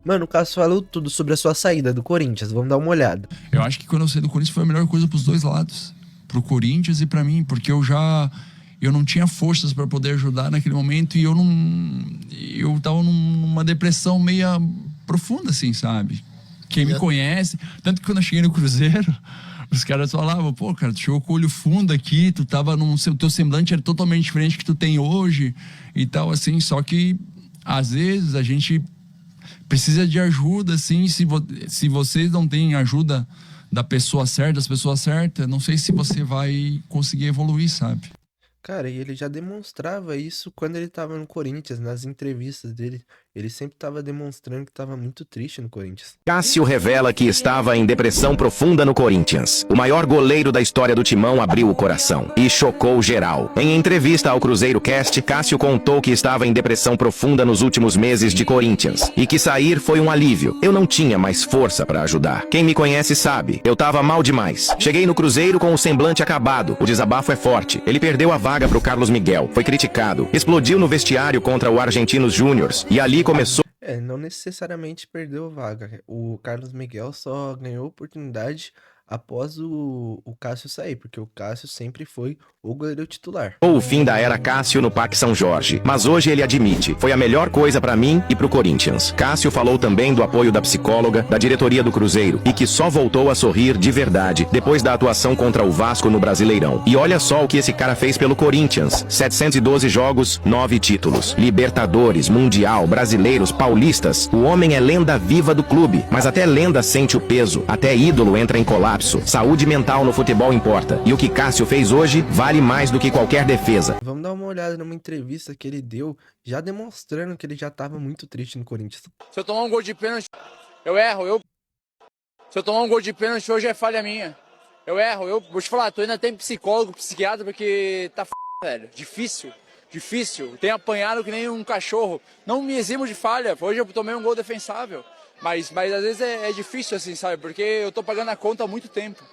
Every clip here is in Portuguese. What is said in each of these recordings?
Mano, o Cássio falou tudo sobre a sua saída do Corinthians, vamos dar uma olhada. Eu acho que quando eu saí do Corinthians foi a melhor coisa pros dois lados. Pro Corinthians e pra mim, porque eu não tinha forças pra poder ajudar naquele momento e eu tava numa depressão meia profunda, assim, sabe? Quem me conhece, tanto que quando eu cheguei no Cruzeiro, os caras falavam, pô, cara, tu chegou com o olho fundo aqui, tu tava teu semblante era totalmente diferente do que tu tem hoje e tal, assim, só que às vezes a gente precisa de ajuda, assim, se vocês não têm ajuda da pessoa certa, das pessoas certas, não sei se você vai conseguir evoluir, sabe? Cara, e ele já demonstrava isso quando ele tava no Corinthians, nas entrevistas dele. Ele sempre tava demonstrando que tava muito triste no Corinthians. Cássio revela que estava em depressão profunda no Corinthians. O maior goleiro da história do Timão abriu o coração e chocou geral. Em entrevista ao Cruzeiro Cast, Cássio contou que estava em depressão profunda nos últimos meses de Corinthians e que sair foi um alívio. Eu não tinha mais força para ajudar. Quem me conhece sabe, eu tava mal demais. Cheguei no Cruzeiro com o semblante acabado. O desabafo é forte. Ele perdeu a vaga pro Carlos Miguel, foi criticado, explodiu no vestiário contra o Argentinos Júniors e ali começou. Não necessariamente perdeu a vaga. O Carlos Miguel só ganhou oportunidade após o Cássio sair, porque o Cássio sempre foi o goleiro titular. O fim da era Cássio no Parque São Jorge, mas hoje ele admite, foi a melhor coisa pra mim e pro Corinthians. Cássio falou também do apoio da psicóloga, da diretoria do Cruzeiro e que só voltou a sorrir de verdade depois da atuação contra o Vasco no Brasileirão. E olha só o que esse cara fez pelo Corinthians: 712 jogos, 9 títulos, Libertadores, Mundial, Brasileiros, Paulistas. O homem é lenda viva do clube, mas até lenda sente o peso, até ídolo entra em colapso. Saúde mental no futebol importa, e o que Cássio fez hoje vale mais do que qualquer defesa. Vamos dar uma olhada numa entrevista que ele deu, já demonstrando que ele já estava muito triste no Corinthians. Se eu tomar um gol de pênalti, eu erro. Se eu tomar um gol de pênalti hoje é falha minha. Eu erro. Eu vou te falar, tô indo até em psicólogo, psiquiatra, porque tá velho. Difícil. Tenho apanhado que nem um cachorro. Não me eximo de falha. Hoje eu tomei um gol defensável. Mas às vezes é difícil assim, sabe? Porque eu tô pagando a conta há muito tempo.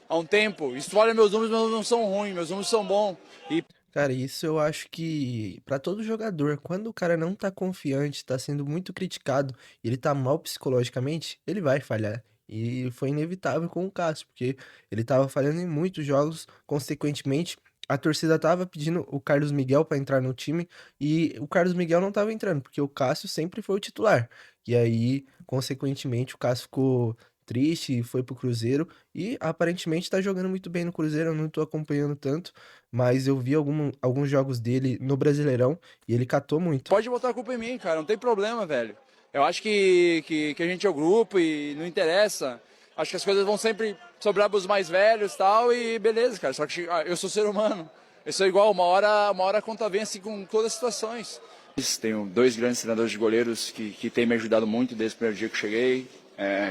Há um tempo. Isso olha meus números não são ruins, meus números são bons. Cara, isso eu acho que pra todo jogador, quando o cara não tá confiante, tá sendo muito criticado, e ele tá mal psicologicamente, ele vai falhar. E foi inevitável com o Cássio, porque ele tava falhando em muitos jogos, consequentemente, a torcida tava pedindo o Carlos Miguel pra entrar no time, e o Carlos Miguel não tava entrando, porque o Cássio sempre foi o titular. E aí, consequentemente, o Cássio ficou triste e foi pro Cruzeiro, e aparentemente tá jogando muito bem no Cruzeiro, eu não tô acompanhando tanto, mas eu vi alguns jogos dele no Brasileirão e ele catou muito. Pode botar a culpa em mim, cara, não tem problema, velho. Eu acho que a gente é o grupo e não interessa. Acho que as coisas vão sempre sobrar pros mais velhos e tal, e beleza, cara. Só que eu sou ser humano. Eu sou igual, uma hora a conta vem assim com todas as situações. Tenho dois grandes treinadores de goleiros que têm me ajudado muito desde o primeiro dia que cheguei,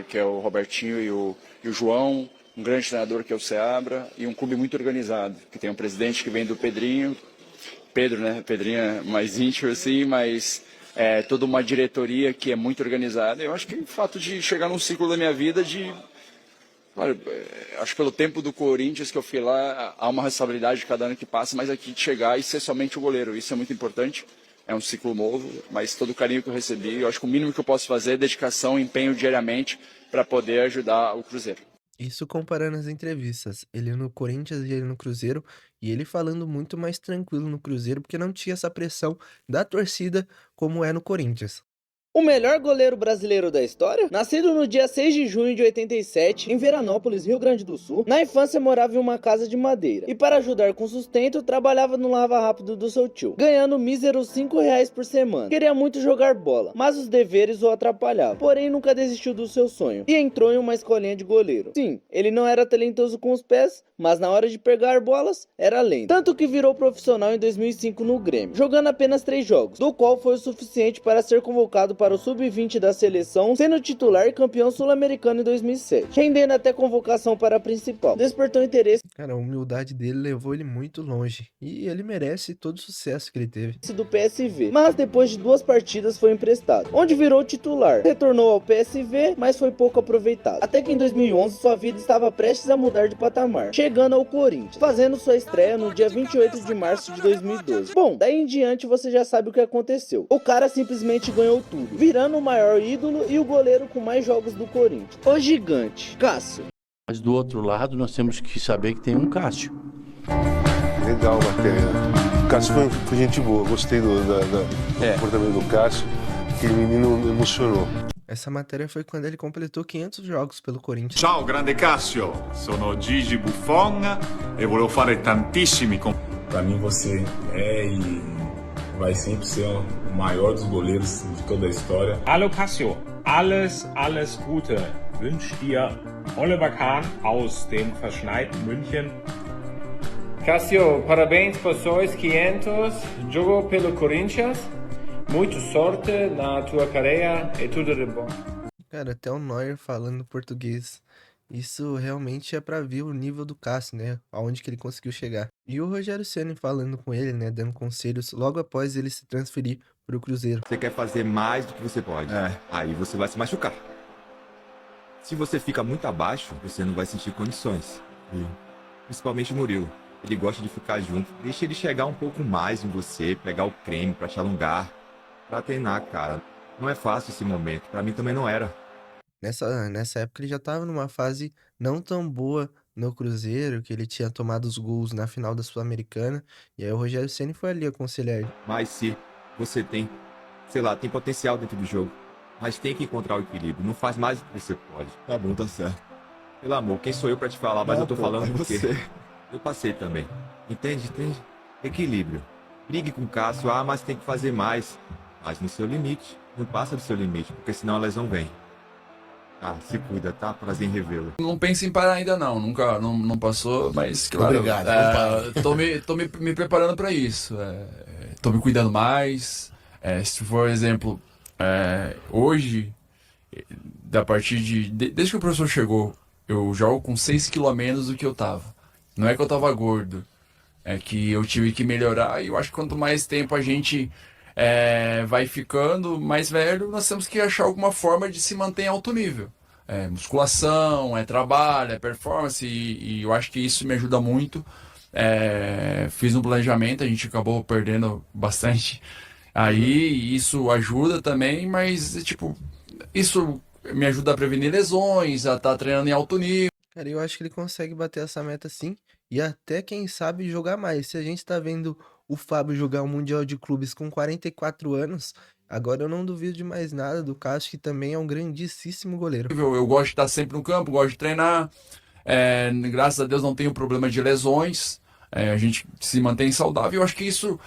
que é o Robertinho e o João. Um grande treinador que é o Seabra e um clube muito organizado, que tem um presidente que vem do Pedrinho, Pedro, né? Pedrinho é mais íntimo assim, mas toda uma diretoria que é muito organizada. Eu acho que o fato de chegar num ciclo da minha vida claro, acho que pelo tempo do Corinthians que eu fui lá, há uma responsabilidade de cada ano que passa, mas aqui de chegar e ser somente o goleiro, isso é muito importante. É um ciclo novo, mas todo o carinho que eu recebi, eu acho que o mínimo que eu posso fazer é dedicação, empenho diariamente para poder ajudar o Cruzeiro. Isso comparando as entrevistas, ele no Corinthians e ele no Cruzeiro, e ele falando muito mais tranquilo no Cruzeiro, porque não tinha essa pressão da torcida como é no Corinthians. O melhor goleiro brasileiro da história? Nascido no dia 6 de junho de 87, em Veranópolis, Rio Grande do Sul, na infância morava em uma casa de madeira. E para ajudar com sustento, trabalhava no lava-rápido do seu tio, ganhando míseros R$ 5 por semana. Queria muito jogar bola, mas os deveres o atrapalhavam. Porém, nunca desistiu do seu sonho e entrou em uma escolinha de goleiro. Sim, ele não era talentoso com os pés, mas na hora de pegar bolas, era lento. Tanto que virou profissional em 2005 no Grêmio, jogando apenas 3 jogos, do qual foi o suficiente para ser convocado para o Sub-20 da seleção, sendo titular e campeão sul-americano em 2007, rendendo até convocação para a principal. Despertou interesse Cara, a humildade dele levou ele muito longe, e ele merece todo o sucesso que ele teve. do PSV, mas depois de 2 partidas foi emprestado, onde virou titular. Retornou ao PSV, mas foi pouco aproveitado. Até que em 2011 sua vida estava prestes a mudar de patamar, chegando ao Corinthians, fazendo sua estreia no dia 28 de março de 2012. Bom, daí em diante você já sabe o que aconteceu. O cara simplesmente ganhou tudo. mundo, virando o maior ídolo e o goleiro com mais jogos do Corinthians. O gigante, Cássio. Mas do outro lado, nós temos que saber que tem um Cássio. Legal a matéria. O Cássio foi gente boa, gostei do comportamento do Cássio. Aquele menino me emocionou. Essa matéria foi quando ele completou 500 jogos pelo Corinthians. Ciao grande Cássio, sono Gigi Buffon e volevo fare tantissimi Para mim você é e vai sempre ser o maior dos goleiros de toda a história. Hallo Cássio, alles Gute. Wünsche dir Oliver Kahn aus dem verschneiten München. Cássio, parabéns por seus 500 jogos pelo Corinthians. Muita sorte na tua carreira e tudo de bom. Cara, até o Neuer falando português. Isso realmente é pra ver o nível do Cássio, né? Aonde que ele conseguiu chegar. E o Rogério Ceni falando com ele, né? Dando conselhos logo após ele se transferir pro Cruzeiro. Você quer fazer mais do que você pode. Aí você vai se machucar. Se você fica muito abaixo, você não vai sentir condições. Principalmente o Murilo. Ele gosta de ficar junto. Deixa ele chegar um pouco mais em você, pegar o creme pra te alongar. Pra treinar, cara. Não é fácil esse momento. Pra mim também não era. Nessa época ele já tava numa fase não tão boa no Cruzeiro, que ele tinha tomado os gols na final da Sul-Americana. E aí o Rogério Ceni foi ali aconselhar ele. Mas se você tem, sei lá, tem potencial dentro do jogo, mas tem que encontrar o equilíbrio. Não faz mais do que você pode. Tá bom, tá certo. Pelo amor, quem sou eu pra te falar? Mas Não, eu tô pô, falando é porque você. eu passei também. Entende? Equilíbrio. Brigue com o Cássio, mas tem que fazer mais. Mas no seu limite. Não passa do seu limite, porque senão a lesão vem. Se cuida, tá? Prazer em revê-lo. Não penso em parar ainda não, nunca, não passou, mas claro, Obrigado, tô me preparando para isso, tô me cuidando mais, se for exemplo, hoje, a partir desde que o professor chegou, eu jogo com 6 kg a menos do que eu tava, não é que eu tava gordo, é que eu tive que melhorar e eu acho que quanto mais tempo a gente vai ficando mais velho, nós temos que achar alguma forma de se manter em alto nível. Musculação, trabalho, performance, e eu acho que isso me ajuda muito. Fiz um planejamento, a gente acabou perdendo bastante. Aí isso ajuda também, mas tipo, isso me ajuda a prevenir lesões, a estar treinando em alto nível. Cara, eu acho que ele consegue bater essa meta sim. E até, quem sabe, jogar mais. Se a gente tá vendo o Fábio jogar o Mundial de Clubes com 44 anos, agora eu não duvido de mais nada do Cássio, que também é um grandíssimo goleiro. Eu gosto de estar sempre no campo, gosto de treinar. Graças a Deus não tenho problema de lesões. A gente se mantém saudável. Eu acho que isso,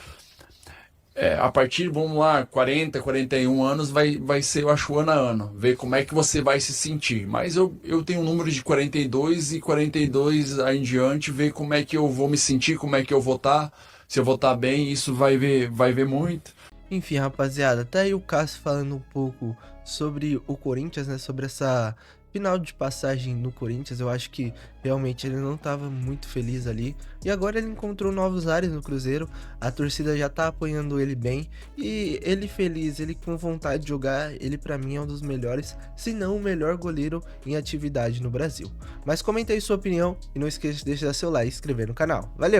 a partir, vamos lá, 40, 41 anos, vai ser, eu acho, ano a ano. Ver como é que você vai se sentir. Mas eu tenho um número de 42 e 42 aí em diante, ver como é que eu vou me sentir, como é que eu vou estar. Se eu vou estar bem, isso vai ver muito. Enfim, rapaziada, tá aí o Cássio falando um pouco sobre o Corinthians, né? Sobre essa final de passagem no Corinthians. Eu acho que realmente ele não tava muito feliz ali. E agora ele encontrou novos ares no Cruzeiro. A torcida já tá apoiando ele bem. E ele feliz, ele com vontade de jogar. Ele pra mim é um dos melhores, se não o melhor goleiro em atividade no Brasil. Mas comenta aí sua opinião e não esqueça de deixar seu like e se inscrever no canal. Valeu!